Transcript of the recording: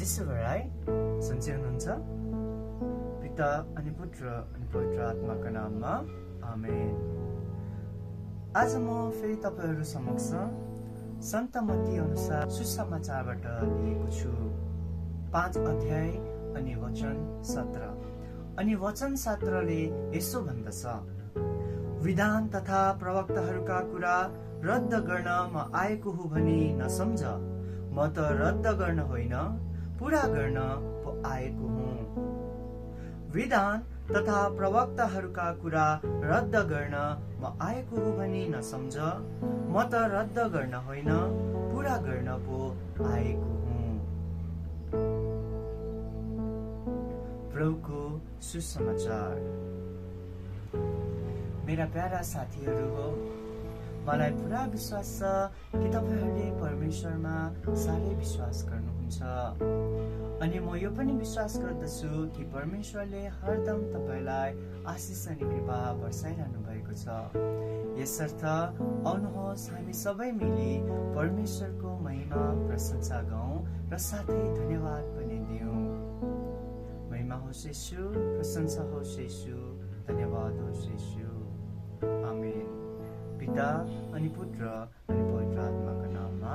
जिसुवराई सन्चै हुनुहुन्छ? पिता अनि पुत्र अनि पवित्र आत्माका नाममा आमेन। आज म फेरि तपाईहरू समक्ष सन्त मत्ती अनुसार सुसमाचारबाट लिएको छु। 5 अध्याय अनि वचन 17। अनि वचन 17ले यसो भन्दछ, विधान तथा प्रवक्ताहरूका कुरा रद्द गर्न म आएको हुँ भनी नसम्झ, म त रद्द गर्न होइन पूरा गर्न पो आएको हुँ। विधान तथा प्रवक्ताहरूका कुरा रद्द गर्न म आएको हुँ भनी नसम्झ, म त रद्द गर्न होइन पूरा गर्न पो आएको हुँ। प्रभुको सुसमाचार। मेरा प्यारा साथीहरू हो, मलाई पुरा विश्वास छ कि तपाईहरूले परमेश्वरमा साह्रै विश्वास गर्नुहुन्छ। अनि म यो पनि विश्वास गर्दछु कि परमेश्वरले हरदम तपाईलाई आशिष अनि कृपा वर्षाइरहनु भएको छ। यसर्थ आउनुहोस् हामी सबै मिली परमेश्वरको महिमा प्रशंसा गाउँ र साथै धन्यवाद पनि दिउँ। महिमा होस् येशू, प्रशंसा होस् येशू, धन्यवाद होस् येशू। आमेन। पिता अनि पुत्र अनि पवित्र आत्माको नाममा